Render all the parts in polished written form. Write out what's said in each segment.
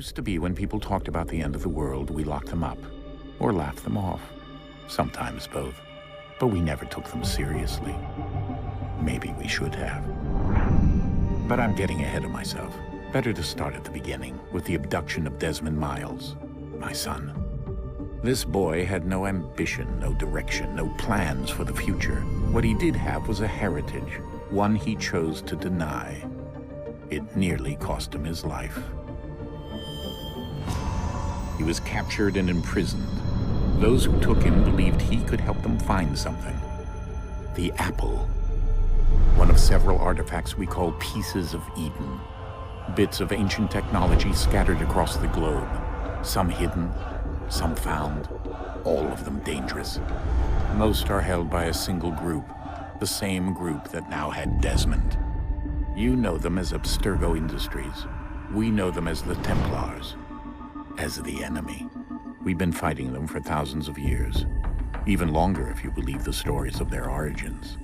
used to be when people talked about the end of the world, we locked them up. Or laughed them off. Sometimes both. But we never took them seriously. Maybe we should have. But I'm getting ahead of myself. Better to start at the beginning, with the abduction of Desmond Miles, my son. This boy had no ambition, no direction, no plans for the future. What he did have was a heritage, one he chose to deny. It nearly cost him his life. He was captured and imprisoned. Those who took him believed he could help them find something. The apple. One of several artifacts we call Pieces of Eden. Bits of ancient technology scattered across the globe. Some hidden, some found, all of them dangerous. Most are held by a single group, the same group that now had Desmond. You know them as Abstergo Industries. We know them as the Templars, as the enemy. We've been fighting them for thousands of years, even longer if you believe the stories of their origins.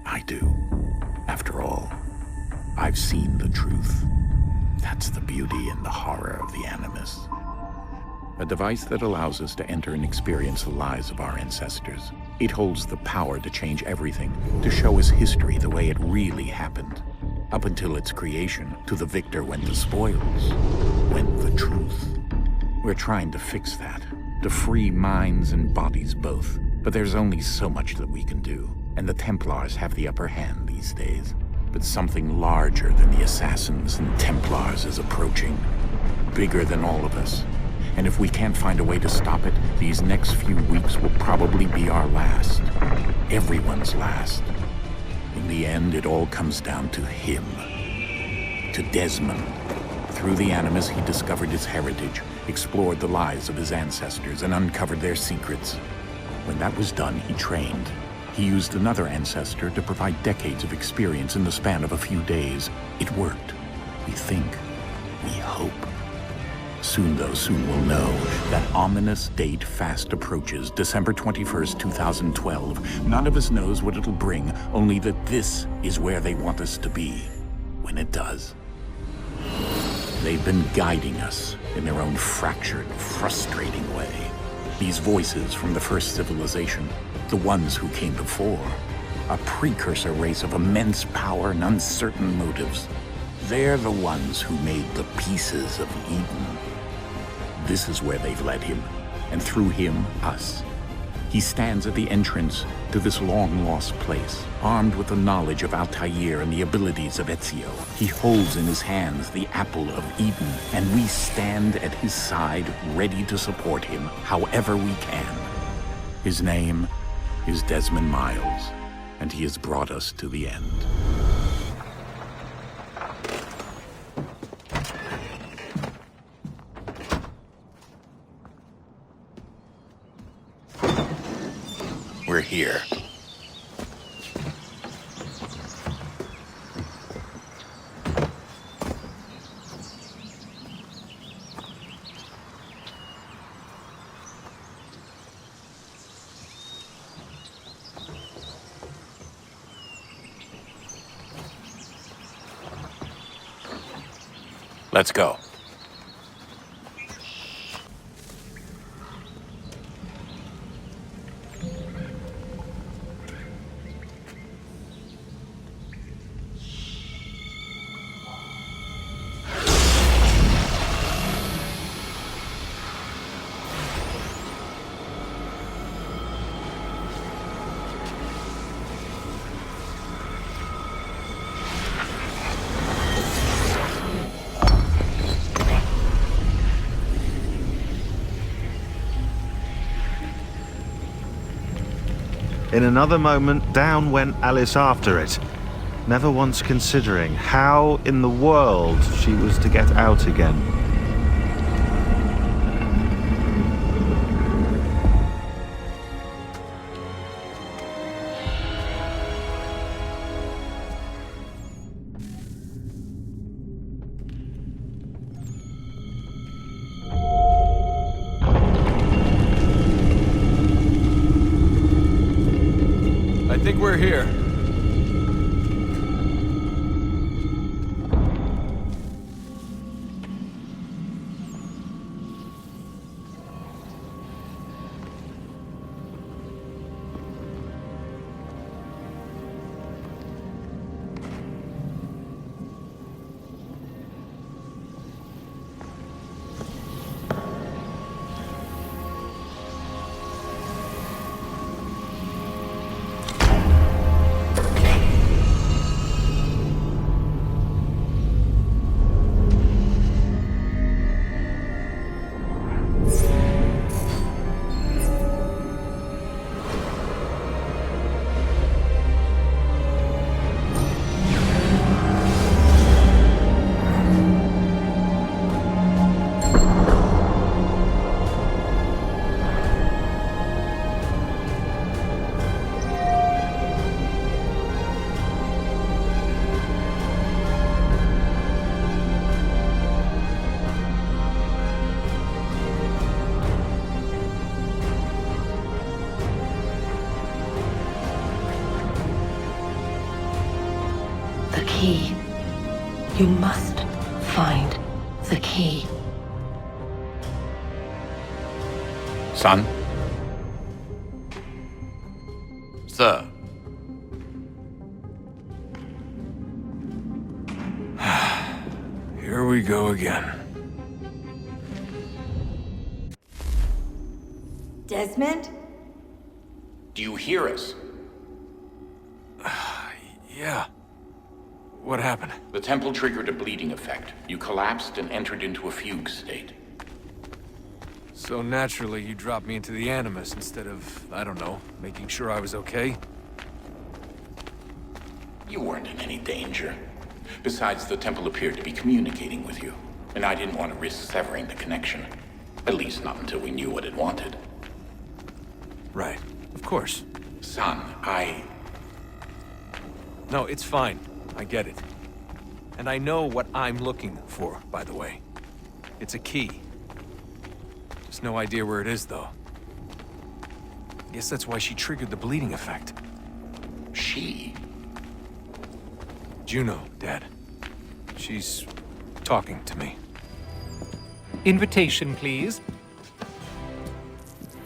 I do. After all, I've seen the truth. That's the beauty and the horror of the Animus. A device that allows us to enter and experience the lives of our ancestors. It holds the power to change everything, to show us history the way it really happened. Up until its creation, to the victor went the spoils, went the truth. We're trying to fix that, to free minds and bodies both. But there's only so much that we can do, and the Templars have the upper hand these days. But something larger than the Assassins and Templars is approaching, bigger than all of us. And if we can't find a way to stop it, these next few weeks will probably be our last. Everyone's last. In the end, it all comes down to him. To Desmond. Through the Animus, he discovered his heritage, explored the lives of his ancestors, and uncovered their secrets. When that was done, he trained. He used another ancestor to provide decades of experience in the span of a few days. It worked. We think. We hope. Soon we'll know. That ominous date fast approaches, December 21st, 2012. None of us knows what it'll bring, only that this is where they want us to be, when it does. They've been guiding us in their own fractured, frustrating way. These voices from the first civilization, the ones who came before, a precursor race of immense power and uncertain motives. They're the ones who made the Pieces of Eden. This is where they've led him, and through him, us. He stands at the entrance to this long-lost place, armed with the knowledge of Altair and the abilities of Ezio. He holds in his hands the Apple of Eden, and we stand at his side, ready to support him however we can. His name is Desmond Miles, and he has brought us to the end. We're here. Let's go. In another moment, down went Alice after it, never once considering how in the world she was to get out again. I think we're here. You must find the key. Son? Sir. Here we go again. Desmond? Do you hear us? Yeah. What happened? The temple triggered a bleeding effect. You collapsed and entered into a fugue state. So naturally, you dropped me into the Animus instead of, I don't know, making sure I was okay? You weren't in any danger. Besides, the temple appeared to be communicating with you, and I didn't want to risk severing the connection. At least not until we knew what it wanted. Right. Of course. Son, No, it's fine. I get it. And I know what I'm looking for, by the way. It's a key. Just no idea where it is, though. Guess that's why she triggered the bleeding effect. She? Juno, Dad. She's talking to me. Invitation, please.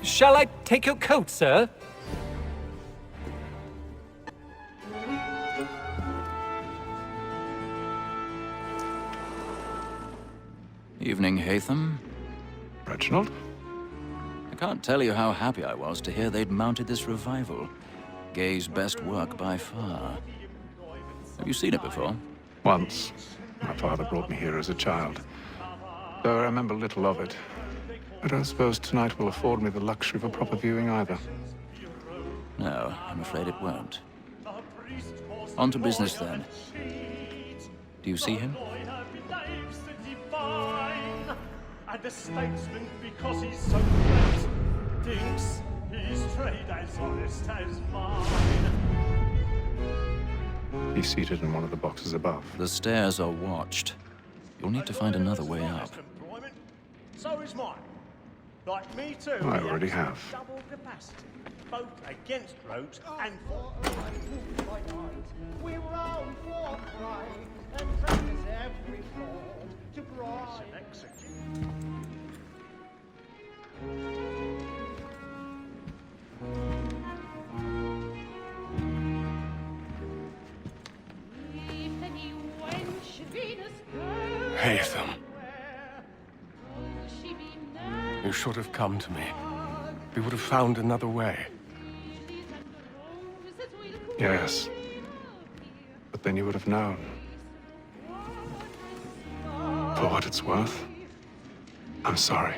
Shall I take your coat, sir? Evening, Haytham. Reginald? I can't tell you how happy I was to hear they'd mounted this revival. Gay's best work by far. Have you seen it before? Once. My father brought me here as a child. Though I remember little of it. I don't suppose tonight will afford me the luxury of a proper viewing either. No, I'm afraid it won't. On to business then. Do you see him? And the statesman, because he's so great, thinks his trade as honest as mine. He's seated in one of the boxes above. The stairs are watched. You'll need to find another way up. So is mine. Like me too. I already have. Double capacity, both against rogues and for we roam for pride and practice every fraud to bribe. Haytham. You should have come to me. We would have found another way. Yes. But then you would have known. For what it's worth, I'm sorry.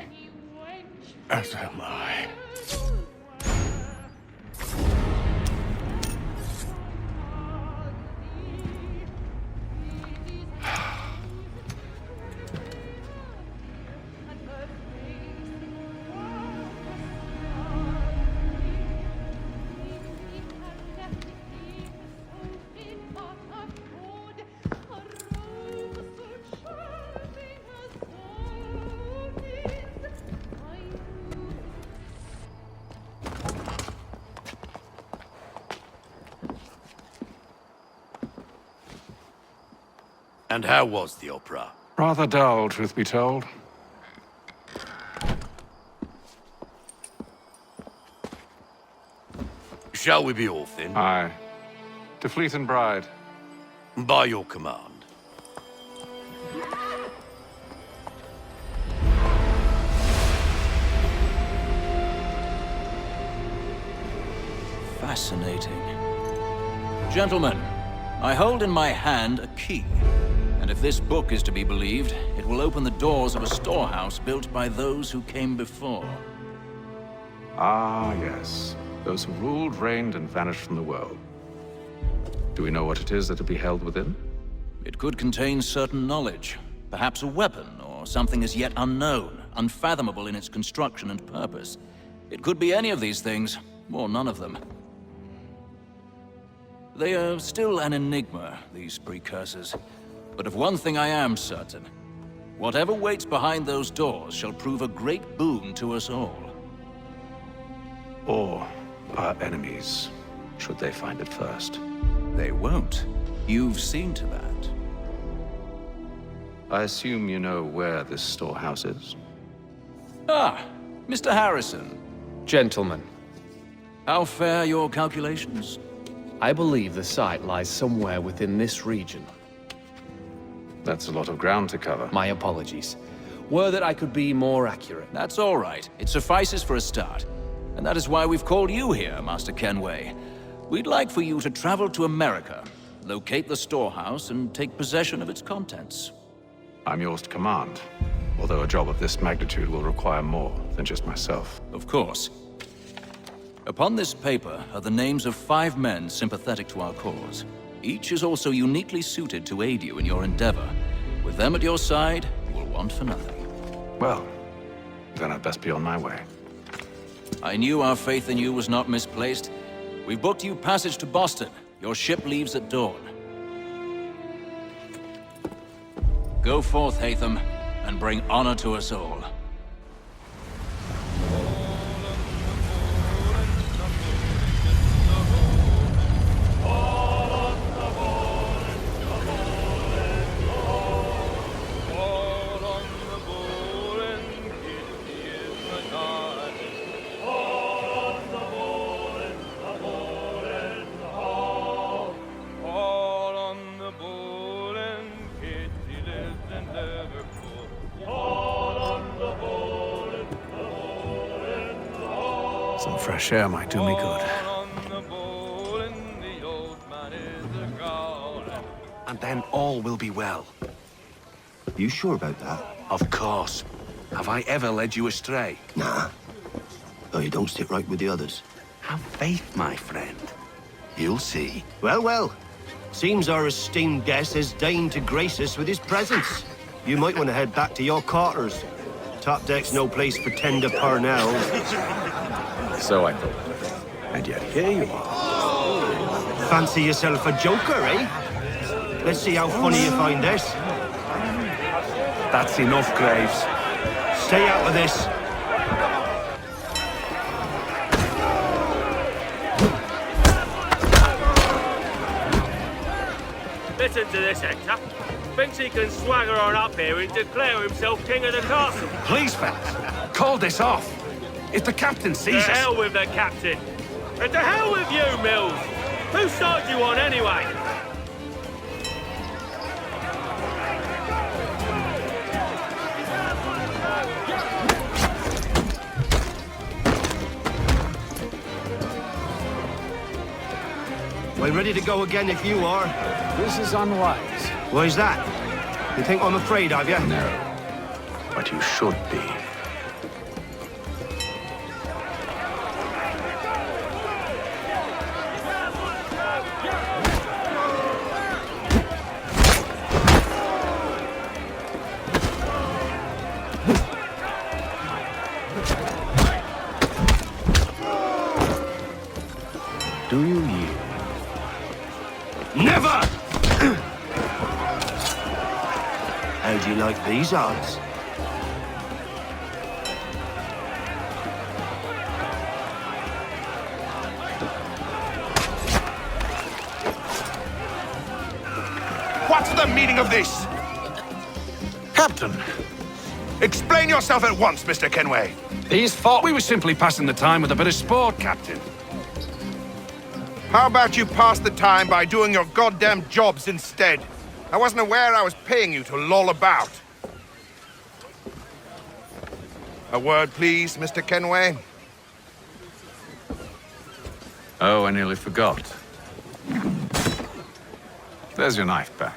As am I. And how was the opera? Rather dull, truth be told. Shall we be off then? Aye. To Fleet and Bride. By your command. Fascinating. Gentlemen, I hold in my hand a key. And if this book is to be believed, it will open the doors of a storehouse built by those who came before. Ah, yes. Those who ruled, reigned, and vanished from the world. Do we know what it is that will be held within? It could contain certain knowledge. Perhaps a weapon, or something as yet unknown, unfathomable in its construction and purpose. It could be any of these things, or none of them. They are still an enigma, these precursors. But of one thing I am certain. Whatever waits behind those doors shall prove a great boon to us all. Or our enemies, should they find it first. They won't. You've seen to that. I assume you know where this storehouse is? Ah, Mr. Harrison. Gentlemen, How fare your calculations? I believe the site lies somewhere within this region. That's a lot of ground to cover. My apologies. Were that I could be more accurate. That's all right. It suffices for a start. And that is why we've called you here, Master Kenway. We'd like for you to travel to America, locate the storehouse, and take possession of its contents. I'm yours to command, although a job of this magnitude will require more than just myself. Of course. Upon this paper are the names of 5 men sympathetic to our cause. Each is also uniquely suited to aid you in your endeavor. With them at your side, you will want for nothing. Well, then I'd best be on my way. I knew our faith in you was not misplaced. We've booked you passage to Boston. Your ship leaves at dawn. Go forth, Hatham, and bring honor to us all. Some fresh air might do me good. And then all will be well. You sure about that? Of course. Have I ever led you astray? Nah. Oh, you don't sit right with the others. Have faith, my friend. You'll see. Well, well. Seems our esteemed guest has deigned to grace us with his presence. You might want to head back to your quarters. Top deck's no place for tender parnells. So I thought. And yet here you are. Fancy yourself a joker, eh? Let's see how funny you find this. That's enough, Graves. Stay out of this. Listen to this, Hector. Thinks he can swagger on up here and declare himself king of the castle. Please, fellas, call this off. If the captain sees us... To hell with the captain. And to hell with you, Mills. Whose side you on, anyway? We're ready to go again if you are. This is unwise. Why's that? You think I'm afraid of you? No. But you should be. Do you yield? Never! How do you like these odds? What's the meaning of this? Captain, explain yourself at once, Mr. Kenway. These thought we were simply passing the time with a bit of sport, Captain. How about you pass the time by doing your goddamn jobs instead? I wasn't aware I was paying you to loll about. A word, please, Mr. Kenway. Oh, I nearly forgot. There's your knife back.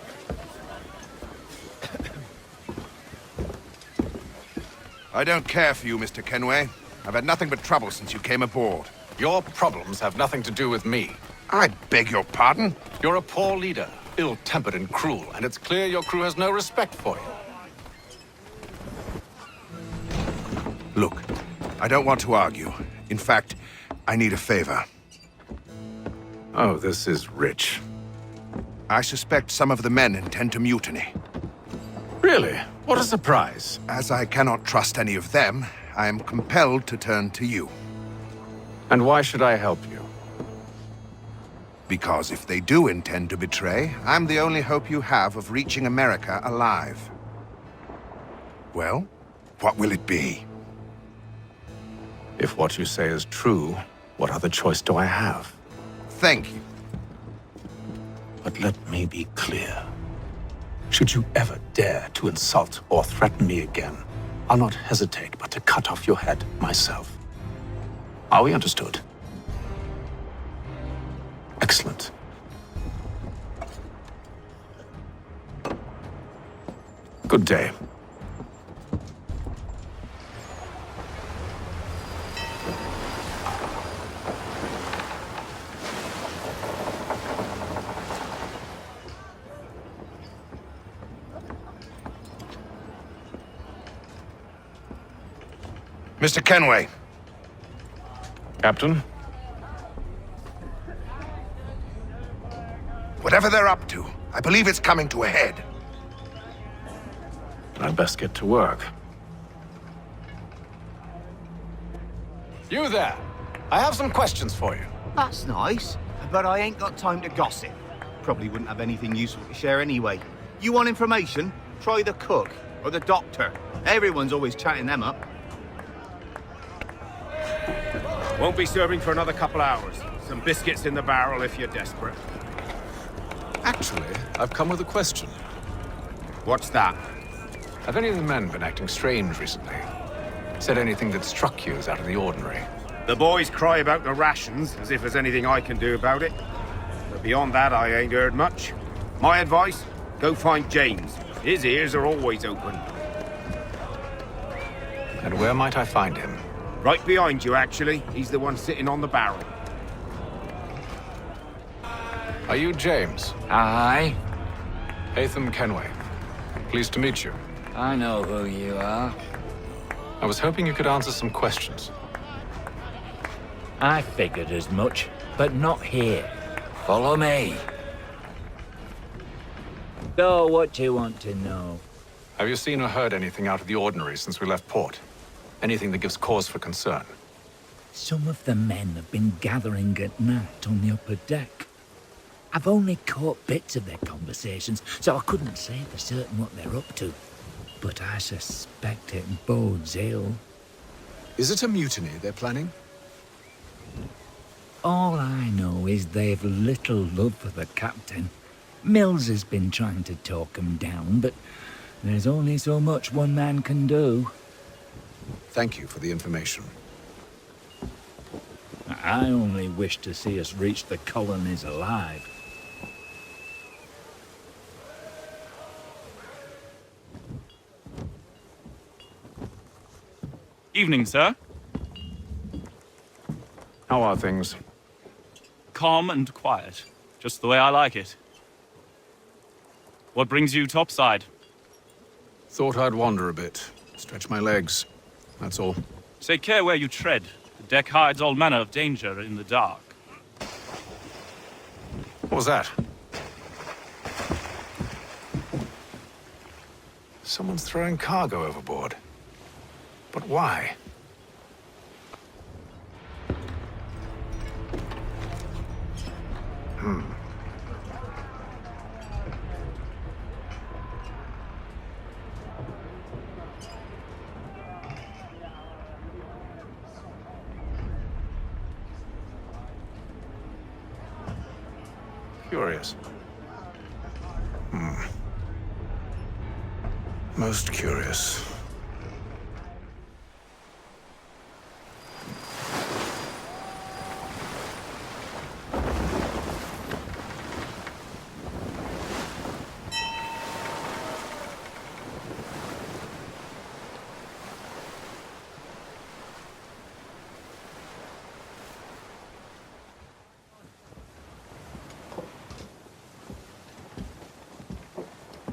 I don't care for you, Mr. Kenway. I've had nothing but trouble since you came aboard. Your problems have nothing to do with me. I beg your pardon? You're a poor leader, ill-tempered and cruel, and it's clear your crew has no respect for you. Look, I don't want to argue. In fact, I need a favor. Oh, this is rich. I suspect some of the men intend to mutiny. Really? What a surprise. As I cannot trust any of them, I am compelled to turn to you. And why should I help you? Because if they do intend to betray, I'm the only hope you have of reaching America alive. Well, what will it be? If what you say is true, what other choice do I have? Thank you. But let me be clear. Should you ever dare to insult or threaten me again, I'll not hesitate but to cut off your head myself. Are we understood? Excellent. Good day. Mr. Kenway. Captain? Whatever they're up to, I believe it's coming to a head. I'd best get to work. You there! I have some questions for you. That's nice, but I ain't got time to gossip. Probably wouldn't have anything useful to share anyway. You want information? Try the cook or the doctor. Everyone's always chatting them up. Won't be serving for another couple hours. Some biscuits in the barrel if you're desperate. Actually, I've come with a question. What's that? Have any of the men been acting strange recently? Said anything that struck you as out of the ordinary? The boys cry about the rations, as if there's anything I can do about it. But beyond that, I ain't heard much. My advice? Go find James. His ears are always open. And where might I find him? Right behind you, actually. He's the one sitting on the barrel. Are you James? Aye. Haytham Kenway. Pleased to meet you. I know who you are. I was hoping you could answer some questions. I figured as much, but not here. Follow me. So, what do you want to know? Have you seen or heard anything out of the ordinary since we left port? Anything that gives cause for concern? Some of the men have been gathering at night on the upper deck. I've only caught bits of their conversations, so I couldn't say for certain what they're up to. But I suspect it bodes ill. Is it a mutiny they're planning? All I know is they've little love for the captain. Mills has been trying to talk him down, but there's only so much one man can do. Thank you for the information. I only wish to see us reach the colonies alive. Evening, sir. How are things? Calm and quiet. Just the way I like it. What brings you topside? Thought I'd wander a bit. Stretch my legs. That's all. Take care where you tread. The deck hides all manner of danger in the dark. What was that? Someone's throwing cargo overboard. But why? Curious. Most curious.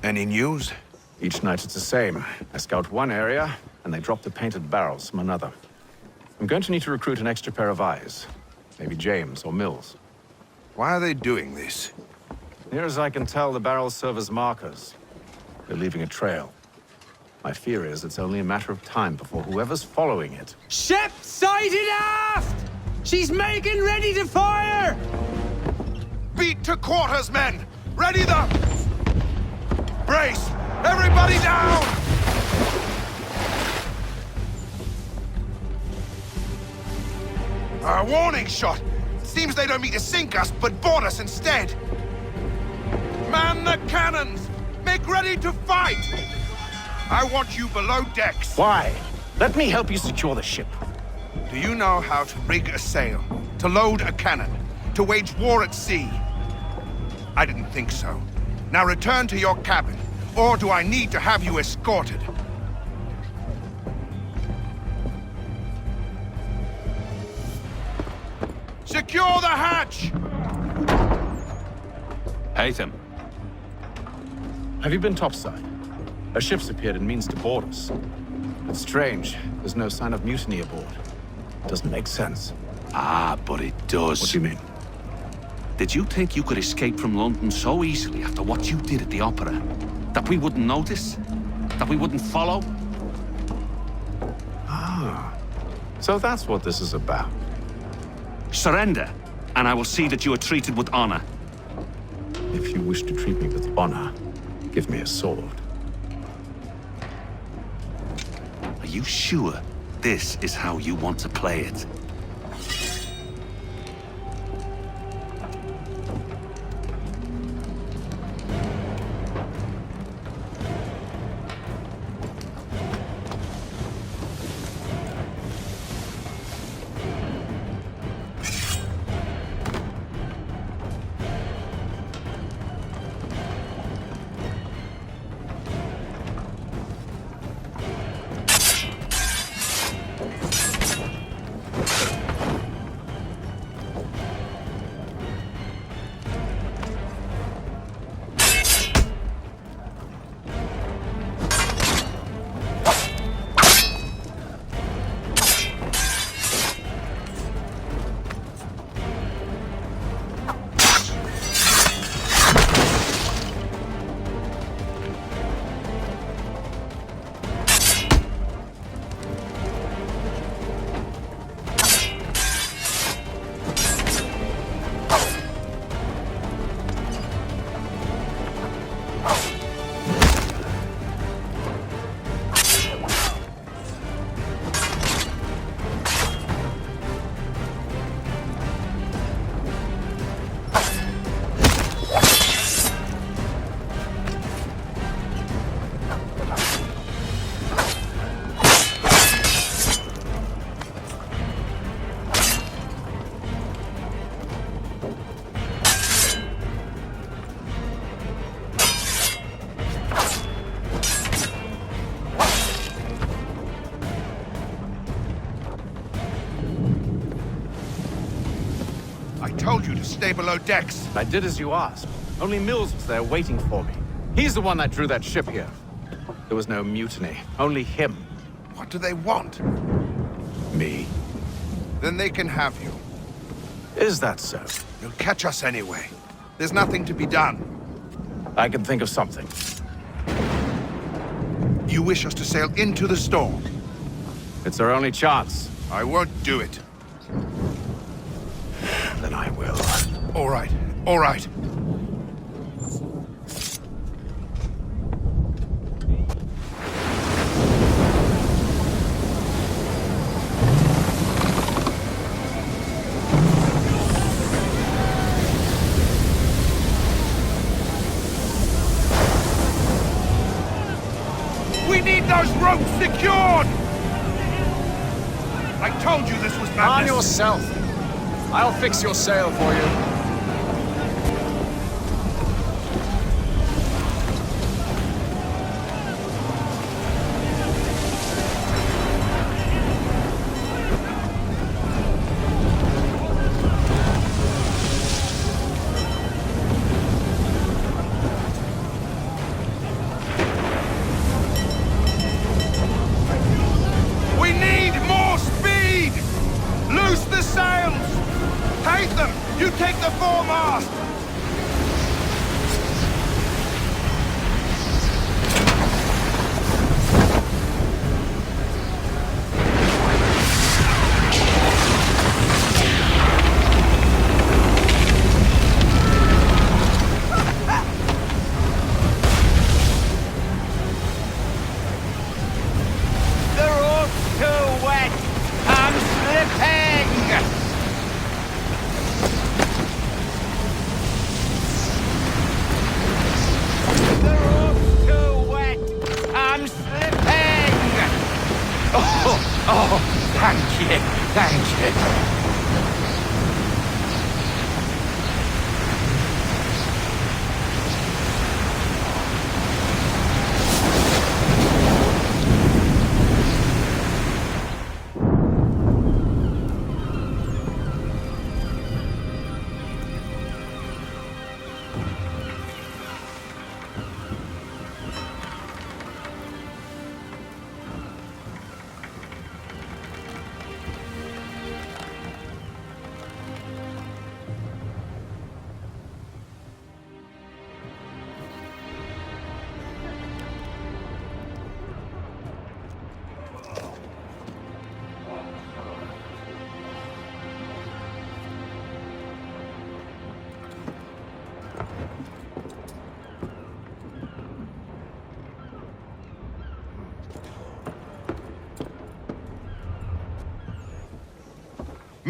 Any news? Each night it's the same. I scout one area, and they drop the painted barrels from another. I'm going to need to recruit an extra pair of eyes. Maybe James or Mills. Why are they doing this? Near as I can tell, the barrels serve as markers. They're leaving a trail. My fear is it's only a matter of time before whoever's following it... Ship sighted aft! She's making ready to fire! Beat to quarters, men! Ready the... Brace! Everybody down! A warning shot! Seems they don't mean to sink us, but board us instead. Man the cannons! Make ready to fight! I want you below decks. Why? Let me help you secure the ship. Do you know how to rig a sail? To load a cannon? To wage war at sea? I didn't think so. Now return to your cabin, or do I need to have you escorted? Secure the hatch! Haytham. Have you been topside? A ship's appeared and means to board us. It's strange. There's no sign of mutiny aboard. Doesn't make sense. Ah, but it does. What do you mean? Did you think you could escape from London so easily after what you did at the opera? That we wouldn't notice? That we wouldn't follow? Ah. So that's what this is about. Surrender, and I will see that you are treated with honor. If you wish to treat me with honor, give me a sword. Are you sure this is how you want to play it? Told you to stay below decks. I did as you asked. Only Mills was there waiting for me. He's the one that drew that ship here. There was no mutiny, only him. What do they want? Me. Then they can have you. Is that so? You'll catch us anyway. There's nothing to be done. I can think of something. You wish us to sail into the storm? It's our only chance. I won't do it. Then I will. All right, all right. We need those ropes secured! I told you this was madness. On yourself. I'll fix your sail for you. We need more speed! Loose the sails! Haytham, you take the foremast! The rope's too wet. I'm slipping! Thank you.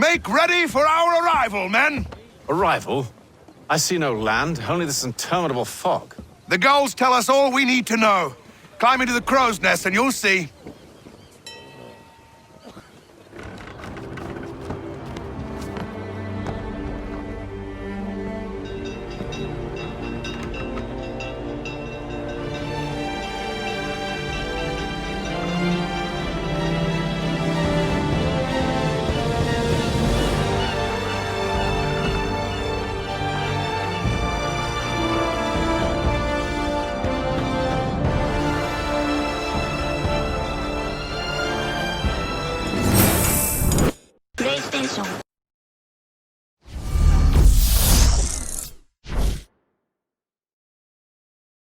Make ready for our arrival, men! Arrival? I see no land, only this interminable fog. The gulls tell us all we need to know. Climb into the crow's nest and you'll see. PlayStation